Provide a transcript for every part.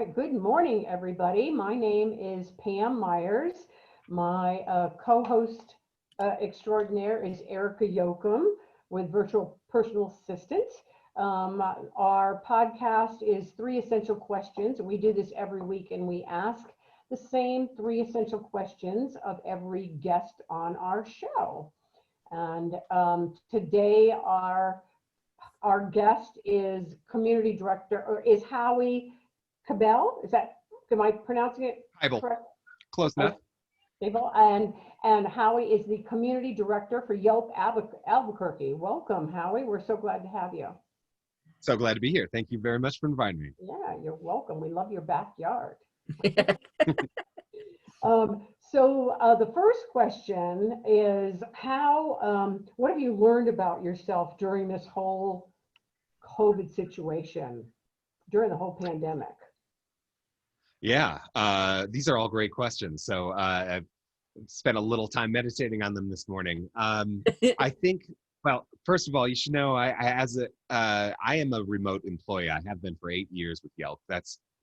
right, good morning, everybody. My name is Pam Myers. My co-host extraordinaire is Erica Yoakum with Virtual Personal Assistant. Our podcast is Three Essential Questions. We do this every week and we ask the same three essential questions of every guest on our show. And today our guest is community director, or is Howie Kaibel. Am I pronouncing it Kaibel. correct? Close enough. And Howie is the community director for Yelp Albuquerque. Welcome, Howie. We're so glad to have you. So glad to be here. Thank you very much for inviting me. Yeah, you're welcome. We love your backyard. The first question is what have you learned about yourself during this whole COVID situation, during the whole pandemic? Yeah, these are all great questions. So I've spent a little time meditating on them this morning. I think, well, first of all, you should know I am a remote employee. I have been for 8 years with Yelp.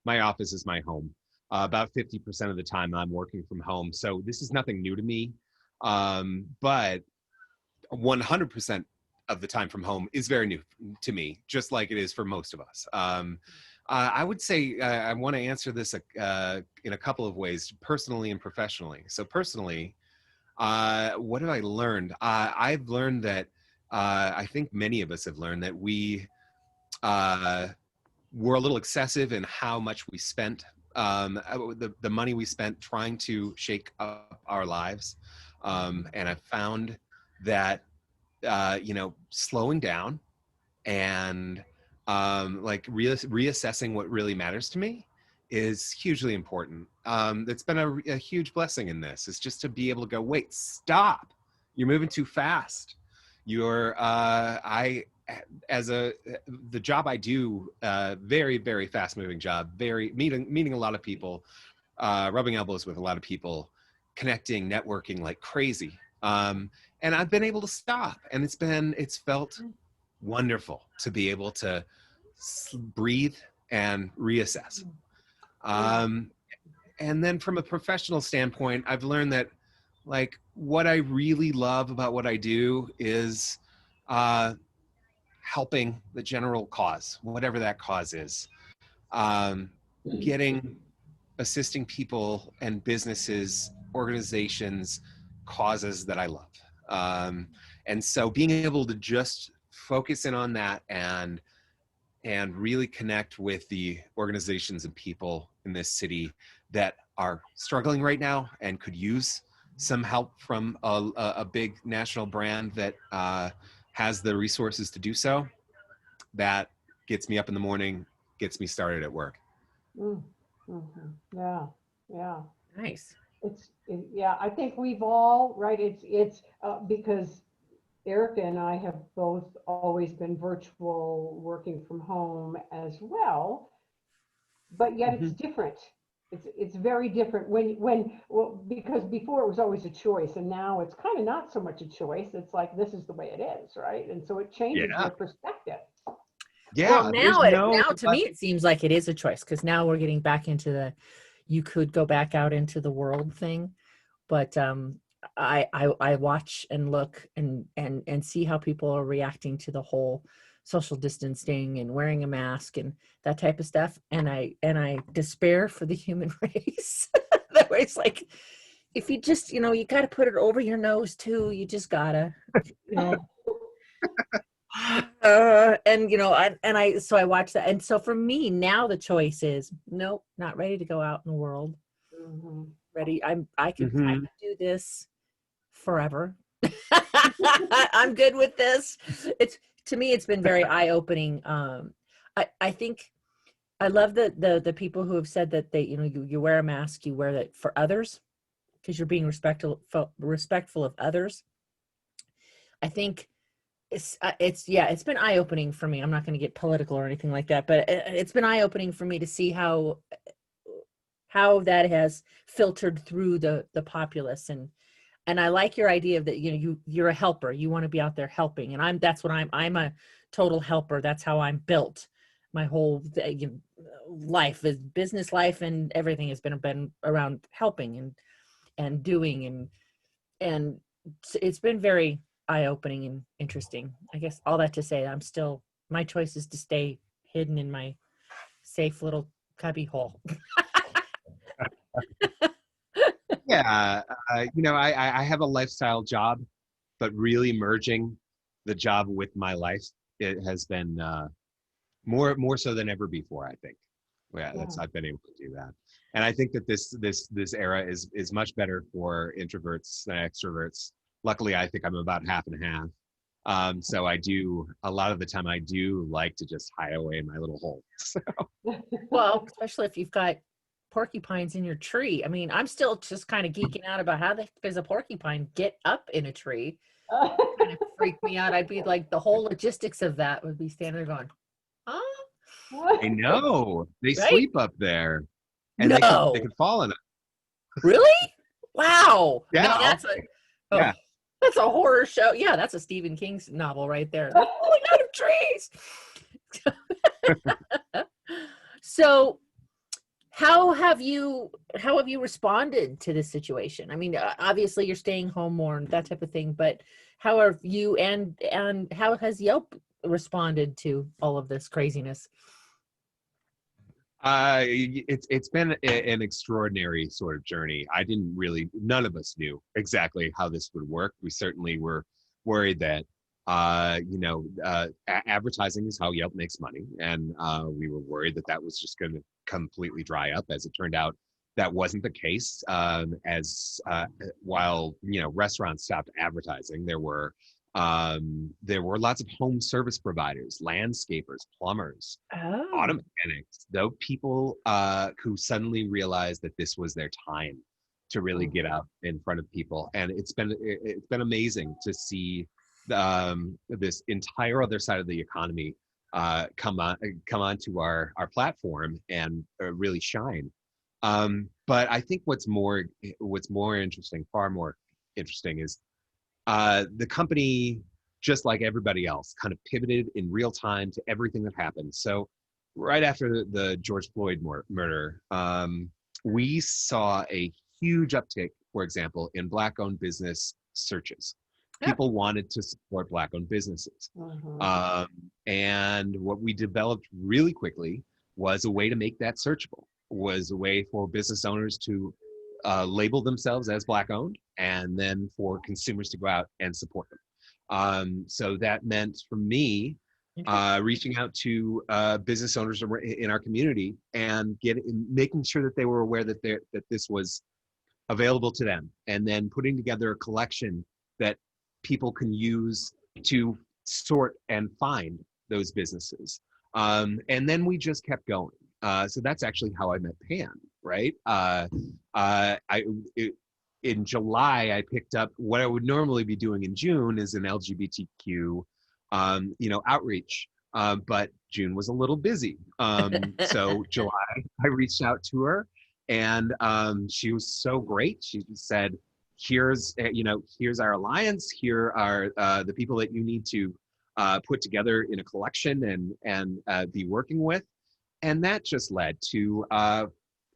My office is my home. About 50% of the time I'm working from home. So this is nothing new to me, but 100% of the time from home is very new to me, just like it is for most of us. I would say I want to answer this in a couple of ways, personally and professionally. So personally, what have I learned? I've learned that I think many of us have learned that we were a little excessive in how much we spent. The money we spent trying to shake up our lives. And I found that, slowing down and reassessing what really matters to me is hugely important. It's been a huge blessing in this, is just to be able to go, wait, stop. You're moving too fast. The job I do, very, very fast moving job, meeting a lot of people, rubbing elbows with a lot of people, connecting, networking like crazy. And I've been able to stop, and it's felt wonderful to be able to breathe and reassess. And then from a professional standpoint, I've learned that what I really love about what I do is helping the general cause, whatever that cause is, assisting people and businesses, organizations, causes that I love. And so being able to just focus in on that and really connect with the organizations and people in this city that are struggling right now and could use some help from a big national brand that has the resources to do so, that gets me up in the morning, gets me started at work. Yeah. Nice. I think we've all, right, it's because Erica and I have both always been virtual, working from home as well, but yet it's different. It's very different because before it was always a choice, and now it's kind of not so much a choice. It's like, this is the way it is, right? And so it changes your perspective. Yeah. Well, now to me it seems like it is a choice, because now we're getting back into you could go back out into the world thing, but I watch and look and see how people are reacting to the whole social distancing and wearing a mask and that type of stuff, and I despair for the human race. That way, it's like, if you just you got to put it over your nose too. You just gotta so I watch that, and so for me now the choice is nope, not ready to go out in the world. Ready, I can do this forever. I'm good with this. To me it's been very eye-opening. I think I love the people who have said that they you wear a mask, you wear that for others because you're being respectful of others. I think it's been eye-opening for me. I'm not going to get political or anything like that, but it's been eye-opening for me to see how that has filtered through the populace, and I like your idea of that. You're a helper. You want to be out there helping, and I'm a total helper. That's how I'm built. my whole life is business life, and everything has been around helping and doing, and it's been very eye-opening and interesting. I guess all that to say, my choice is to stay hidden in my safe little cubby hole. Yeah, I have a lifestyle job, but really merging the job with my life, it has been more so than ever before, I think. Yeah, I've been able to do that. And I think that this era is much better for introverts than extroverts. Luckily, I think I'm about half and half. So a lot of the time I do like to just hide away in my little hole. So. Well, especially if you've got porcupines in your tree. I mean, I'm still just kind of geeking out about how the heck does a porcupine get up in a tree? Kind of freaked me out. I'd be like, the whole logistics of that would be standing there going, huh? I know. They Right? sleep up there. And No. they could fall in it. Really? Wow. Yeah. No, Yeah. That's a horror show. Yeah, that's a Stephen King novel right there. They're falling out of trees. So how have you responded to this situation? I mean, obviously you're staying home more and that type of thing, but how are you and how has Yelp responded to all of this craziness? It's been an extraordinary sort of journey. None of us knew exactly how this would work. We certainly were worried that advertising is how Yelp makes money, and we were worried that was just going to completely dry up. As it turned out, that wasn't the case. While restaurants stopped advertising, there were lots of home service providers, landscapers, plumbers, auto mechanics, though people who suddenly realized that this was their time to really get out in front of people. And it's been amazing to see this entire other side of the economy come onto our platform and really shine. But I think what's more interesting, far more interesting, is the company, just like everybody else, kind of pivoted in real time to everything that happened. So right after the George Floyd murder, we saw a huge uptick, for example, in Black-owned business searches. People wanted to support Black-owned businesses. And what we developed really quickly was a way to make that searchable, was a way for business owners to label themselves as Black-owned, and then for consumers to go out and support them. So that meant, for me, reaching out to business owners in our community and making sure that they were aware that this was available to them, and then putting together a collection that people can use to sort and find those businesses. And then we just kept going. So that's actually how I met Pam, right? In July, I picked up what I would normally be doing in June is an LGBTQ, outreach. But June was a little busy. So July, I reached out to her, and she was so great. She said, here's our alliance. Here are the people that you need to put together in a collection and be working with. And that just led to,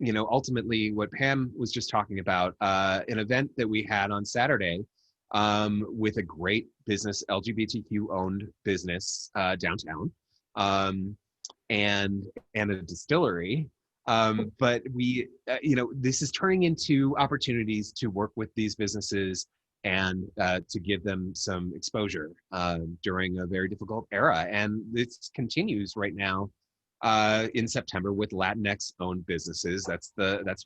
ultimately what Pam was just talking about, an event that we had on Saturday with a great business, LGBTQ-owned business downtown, and a distillery. But we, this is turning into opportunities to work with these businesses and to give them some exposure during a very difficult era. And this continues right now in September with Latinx-owned businesses. That's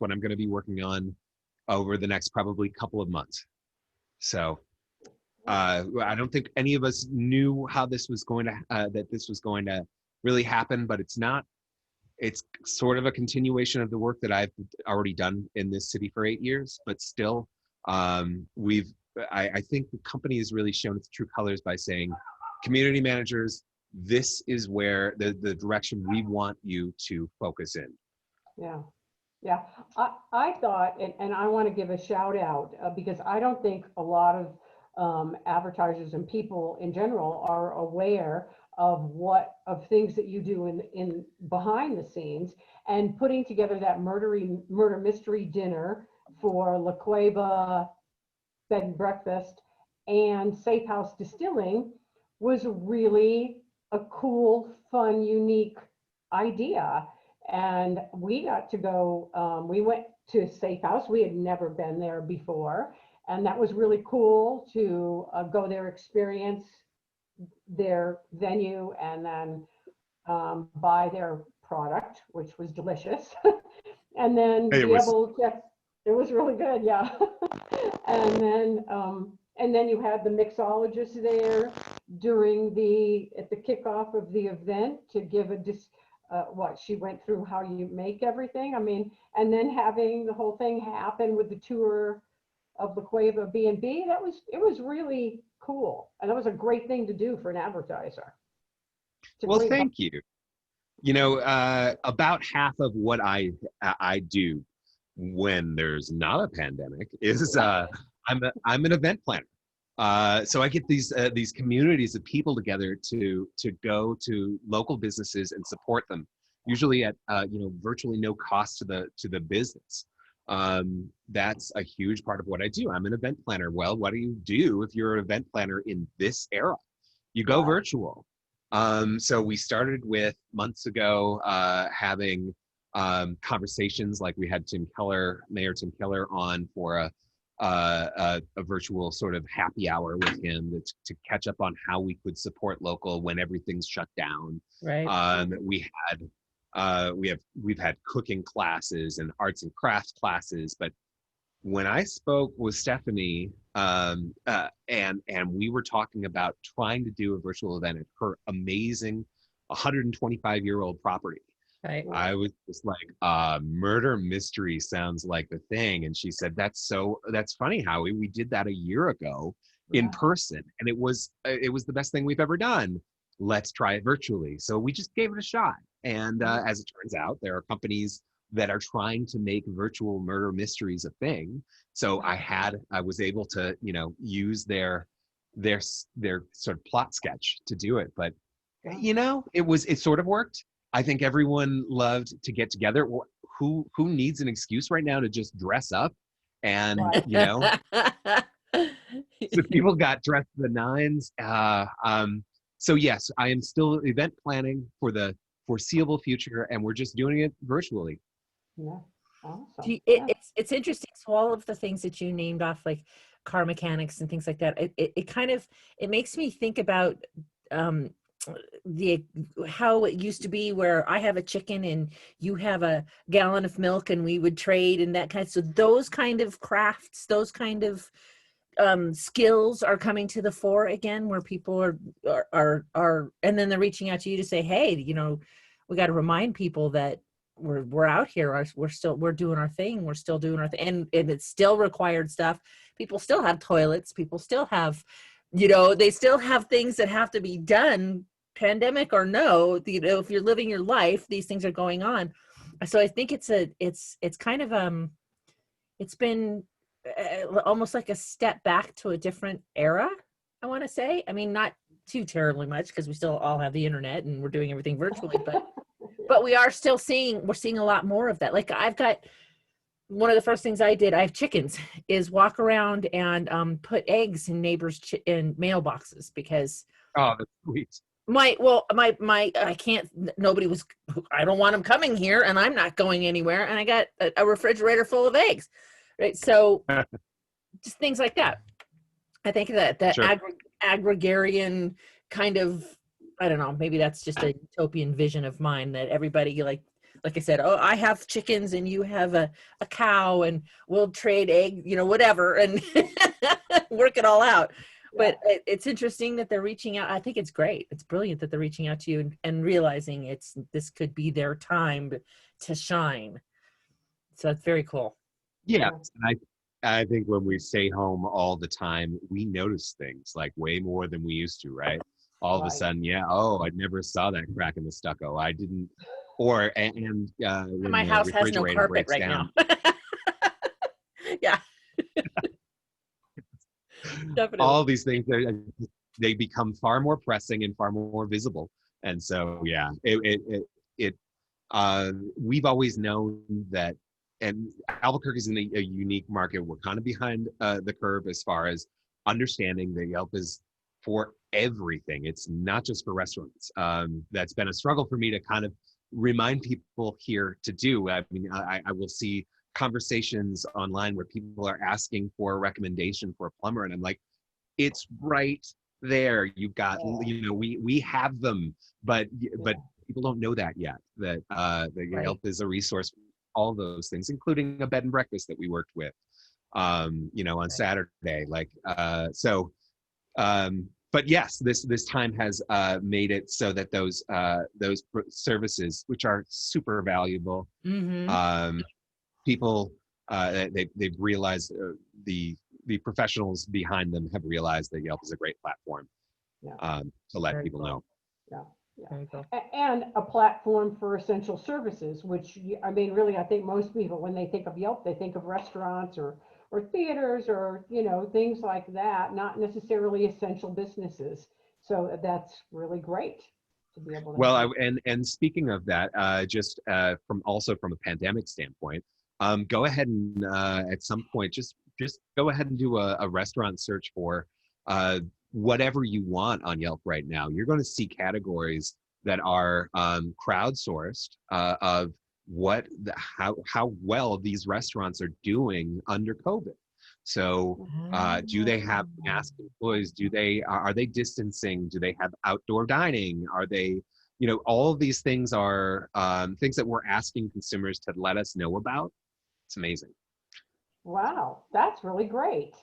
what I'm going to be working on over the next probably couple of months. So I don't think any of us knew how this was going to that this was going to really happen, but it's not. It's sort of a continuation of the work that I've already done in this city for 8 years, but still, I think the company has really shown its true colors by saying, community managers, this is where the direction we want you to focus in. Yeah. I thought, and I want to give a shout out because I don't think a lot of advertisers and people in general are aware of things that you do in behind the scenes, and putting together that murder mystery dinner for La Cueva Bed and Breakfast and Safe House Distilling was really a cool, fun, unique idea. And we got to go, we went to Safe House. We had never been there before. And that was really cool to go there, experience their venue, and then buy their product, which was delicious. And then It be was able to, it was really good, yeah. And then you had the mixologist there during at the kickoff of the event to give what she went through, how you make everything. I mean, and then having the whole thing happen with the tour of La Cueva B&B, it was really cool. And that was a great thing to do for an advertiser. well, thank you. You know, about half of what I do when there's not a pandemic is I'm an event planner. So I get these communities of people together to go to local businesses and support them, usually at virtually no cost to the business. That's a huge part of what I do. I'm an event planner. Well, what do you do if you're an event planner in this era? You go virtual. So we started with months ago having conversations, like we had Mayor Tim Keller on for a virtual sort of happy hour with him to catch up on how we could support local when everything's shut down. Right. We've had cooking classes and arts and crafts classes, but when I spoke with Stephanie and we were talking about trying to do a virtual event at her amazing 125-year-old property, Right. I was just like, murder mystery sounds like the thing. And she said, that's funny, Howie. We did that a year ago in person, and it was the best thing we've ever done. Let's try it virtually. So we just gave it a shot. And as it turns out, there are companies that are trying to make virtual murder mysteries a thing. So I was able to, use their sort of plot sketch to do it. But, it sort of worked. I think everyone loved to get together. Who needs an excuse right now to just dress up? And, so people got dressed to the nines. So yes, I am still event planning for the foreseeable future, and we're just doing it virtually. Yeah, awesome. It's interesting. So all of the things that you named off, like car mechanics and things like that, it makes me think about how it used to be, where I have a chicken and you have a gallon of milk, and we would trade and that kind. So those kind of crafts, those kind of skills are coming to the fore again, where people are, and then they're reaching out to you to say, hey, we got to remind people that we're out here. We're doing our thing. We're still doing our thing. And it's still required stuff. People still have toilets. People still have, they still have things that have to be done, pandemic or no, if you're living your life, these things are going on. So I think it's kind of, it's been almost like a step back to a different era, I want to say. I mean, not too terribly much, because we still all have the internet and we're doing everything virtually, but we are still we're seeing a lot more of that. Like I've got, one of the first things I did, I have chickens, is walk around and put eggs in neighbors' in mailboxes, because oh, that's sweet. I can't, I don't want them coming here, and I'm not going anywhere, and I got a refrigerator full of eggs, right? So just things like that. I think that Sure. Agrarian kind of, I don't know, maybe that's just a utopian vision of mine, that everybody, like I said, oh, I have chickens and you have a cow, and we'll trade egg, whatever, and work it all out. Yeah. But it's interesting that they're reaching out. I think it's great. It's brilliant that they're reaching out to you and realizing this could be their time to shine. So it's very cool. Yeah. I think when we stay home all the time, we notice things like way more than we used to, right? All of a sudden, I never saw that crack in the stucco. I didn't, when my house has no carpet right now. Yeah. Definitely. All these things, they become far more pressing and far more visible. And so, yeah, we've always known that, and Albuquerque's in a unique market. We're kind of behind the curve as far as understanding that Yelp is for everything. It's not just for restaurants. That's been a struggle for me to kind of remind people here to do. I mean, I will see conversations online where people are asking for a recommendation for a plumber, and I'm like, it's right there. You've got, we have them, but people don't know that yet, that Yelp is a resource for all those things, including a bed and breakfast that we worked with, on Saturday. But yes, this time has made it so that those services, which are super valuable, people they've realized, the professionals behind them have realized that Yelp is a great platform to let people know. Yeah. And a platform for essential services, which, I mean, really, I think most people, when they think of Yelp, they think of restaurants or theaters or, things like that, not necessarily essential businesses. So that's really great to be able to. Well, and speaking of that, just from a pandemic standpoint, go ahead and at some point, just go ahead and do a restaurant search for whatever you want on Yelp right now. You're going to see categories that are crowdsourced of how well these restaurants are doing under COVID. So do they have mask employees? Are they distancing? Do they have outdoor dining? Are they, all of these things are things that we're asking consumers to let us know about. It's amazing. Wow, that's really great.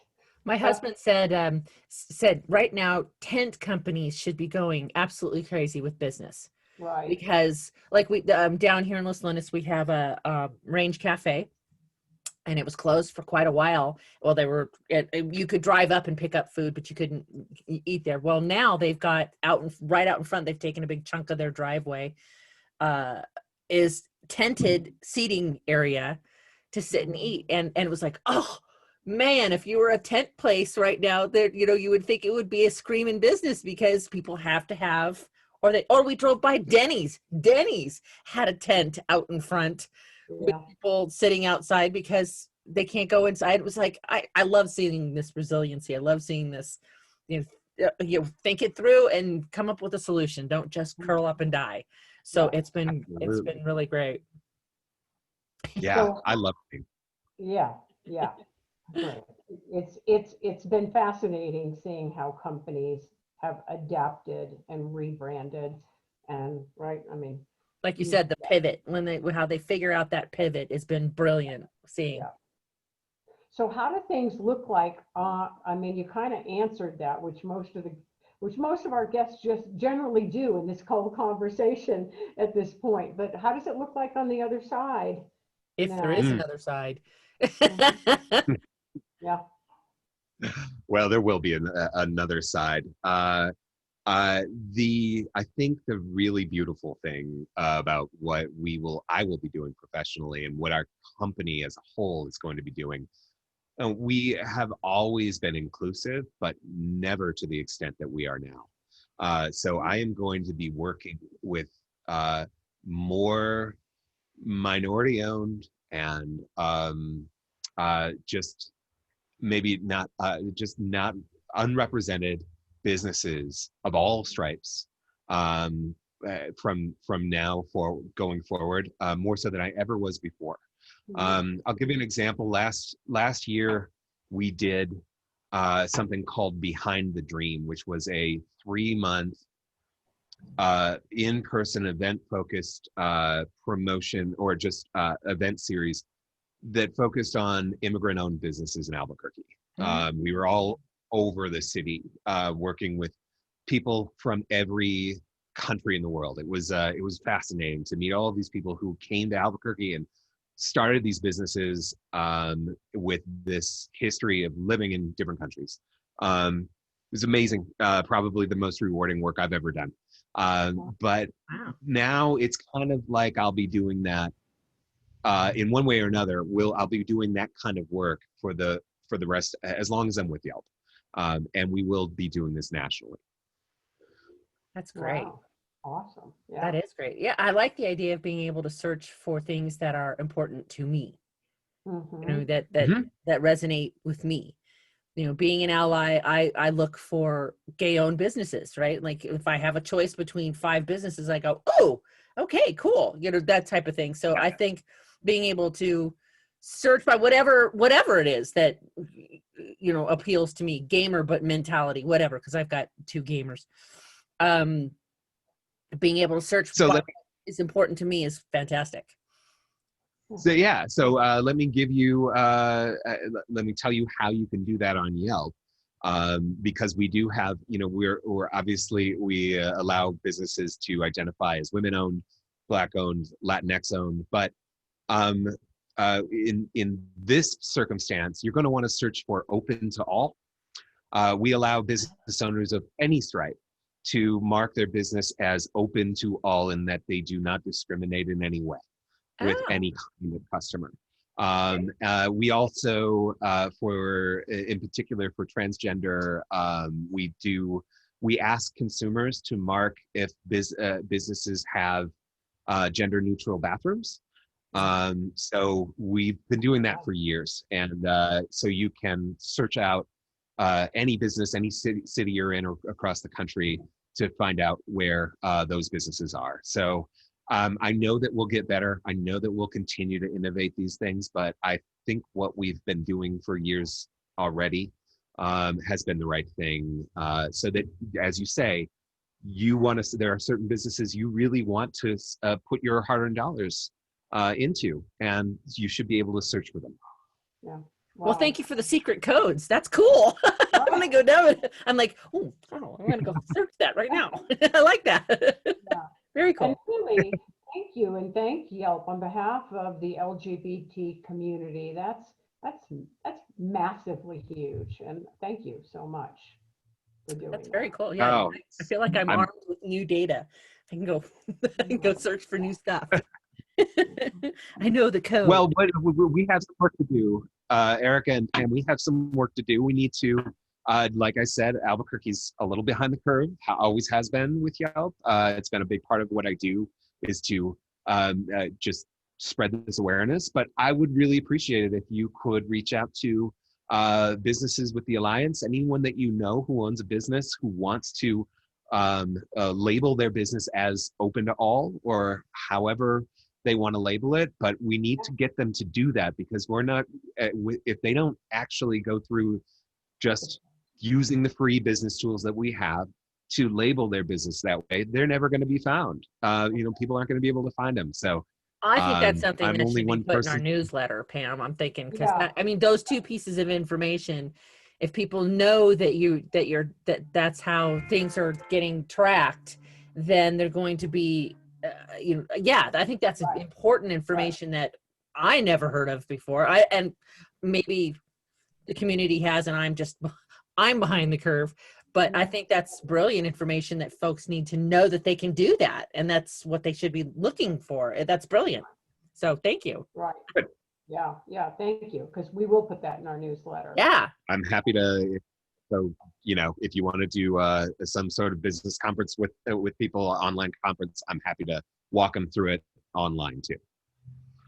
My husband said right now, tent companies should be going absolutely crazy with business. Right. Because like we down here in Los Lunas, we have a Range Cafe, and it was closed for quite a while. Well, you could drive up and pick up food, but you couldn't eat there. Well, now they've got right out in front, they've taken a big chunk of their driveway, is tented seating area to sit and eat. And it was like, oh man, if you were a tent place right now, there, you would think it would be a screaming business, because people have to have, or we drove by Denny's. Denny's had a tent out in front with people sitting outside because they can't go inside. It was like, I love seeing this resiliency. I love seeing this, you think it through and come up with a solution. Don't just curl up and die. So it's been really great. Yeah, so, I love it. Yeah. Right. It's been fascinating seeing how companies have adapted and rebranded, and I mean, like you said, the pivot, how they figure out that pivot has been brilliant seeing. Yeah. So how do things look like? I mean, you kind of answered that, which most of our guests just generally do in this whole conversation at this point. But how does it look like on the other side? If there is another side. Yeah. Well, there will be another side. I think the really beautiful thing about what I will be doing professionally, and what our company as a whole is going to be doing, we have always been inclusive, but never to the extent that we are now. So I am going to be working with more minority-owned and just maybe not unrepresented businesses of all stripes from now going forward, more so than I ever was before. I'll give you an example. Last year we did something called Behind the Dream, which was a 3-month in-person event-focused promotion, or just event series that focused on immigrant-owned businesses in Albuquerque. We were all over the city working with people from every country in the world. It was fascinating to meet all of these people who came to Albuquerque and started these businesses with this history of living in different countries. It was amazing, probably the most rewarding work I've ever done. But now it's kind of like I'll be doing that in one way or another. I'll be doing that kind of work for the rest, as long as I'm with Yelp, and we will be doing this nationally. That's great. Wow. Awesome. Yeah. That is great. Yeah, I like the idea of being able to search for things that are important to me. You know, that Mhm. that resonate with me. You know, being an ally, I look for gay-owned businesses, right? Like if I have a choice between 5 businesses, I go, oh, okay, cool. You know, that type of thing. So I think being able to search by whatever it is that appeals to me, gamer but mentality, whatever, because I've got 2 gamers. Being able to search So what is important to me is fantastic. let me give you let me tell you how you can do that on Yelp, because we do have, we're obviously we allow businesses to identify as women-owned, Black-owned, Latinx-owned, but in this circumstance, you're going to want to search for open to all. We allow business owners of any stripe to mark their business as open to all, in that they do not discriminate in any way with any kind of customer. We also, in particular for transgender, we ask consumers to mark if businesses have gender neutral bathrooms. So we've been doing that for years, and so you can search out any business, any city you're in or across the country, to find out where those businesses are. So I know that we'll get better. I know that we'll continue to innovate these things, but I think what we've been doing for years already has been the right thing. So that, as you say, there are certain businesses you really want to put your hard-earned dollars into, and you should be able to search for them. Yeah. Wow. Well, thank you for the secret codes. That's cool. I'm gonna go down. I'm like, I'm gonna go search that right now. I like that. Yeah. Very cool. And really, thank you, and thank Yelp on behalf of the LGBT community. That's massively huge, and thank you so much for doing That's very that. cool. Yeah, Oh, I feel like I'm armed with new data. I can go, I can go search for new stuff. I know the code. Well, but we have some work to do, Erica, and we have some work to do. We need to, like I said, Albuquerque's a little behind the curve, always has been with Yelp. It's been a big part of what I do, is to just spread this awareness. But I would really appreciate it if you could reach out to businesses with the Alliance, anyone that you know who owns a business who wants to label their business as open to all, or however they want to label it. But we need to get them to do that, because we're not, if they don't actually go through just using the free business tools that we have to label their business that way, they're never going to be found. People aren't going to be able to find them. So I think that's something I'm that only should be one put in our person. newsletter, Pam. I'm thinking, because Yeah. those 2 pieces of information, if people know that that's how things are getting tracked, then they're going to be, I think that's Right. important information that I never heard of before. And maybe the community has, and I'm behind the curve. But I think that's brilliant information that folks need to know, that they can do that. And that's what they should be looking for. That's brilliant. So thank you. Right. Good. Yeah. Thank you, because we will put that in our newsletter. Yeah. I'm happy to. So, if you want to do some sort of business conference with people, online conference, I'm happy to walk them through it online too.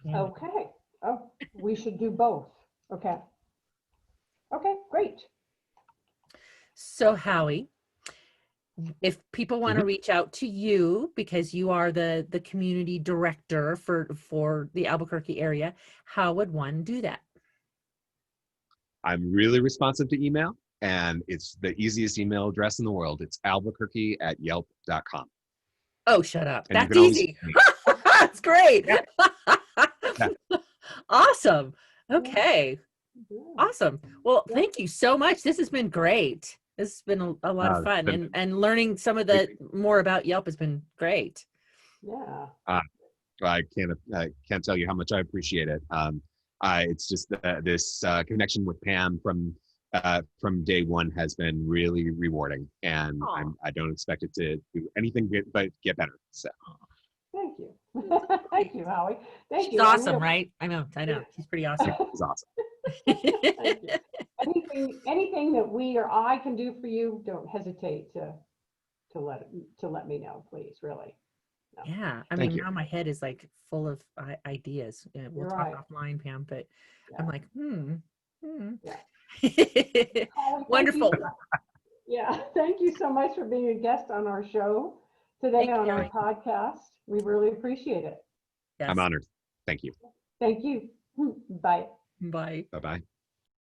Yeah. Okay. Oh, we should do both. Okay. Okay, great. So Howie, if people want to reach out to you, because you are the community director for the Albuquerque area, how would one do that? I'm really responsive to email, and it's the easiest email address in the world. It's albuquerque@yelp.com. Oh, shut up. And That's easy. That's great. Yeah. Awesome. Okay. Yeah. Awesome. Well, thank you so much. This has been great. This has been a lot of fun, been- and learning some of the more about Yelp has been great. Yeah. I can't tell you how much I appreciate it. It's just this connection with Pam from day one has been really rewarding, and I don't expect it to do anything but get better. So Thank you. Thank you, Howie. Thank She's you. awesome, right? I know. She's pretty awesome. it's awesome. Thank you. Anything that we or I can do for you, don't hesitate to to let me know, please, really. No. Yeah, I Thank mean, you. now my head is like full of ideas. We'll You're talk right. offline, Pam, but Yeah. I'm like, Yeah. Holly, Wonderful. Yeah, thank you so much for being a guest on our show today, Thank you, on our Howie. podcast. We really appreciate it. Yes. I'm honored. Thank you. Thank you. Bye. Bye. Bye-bye.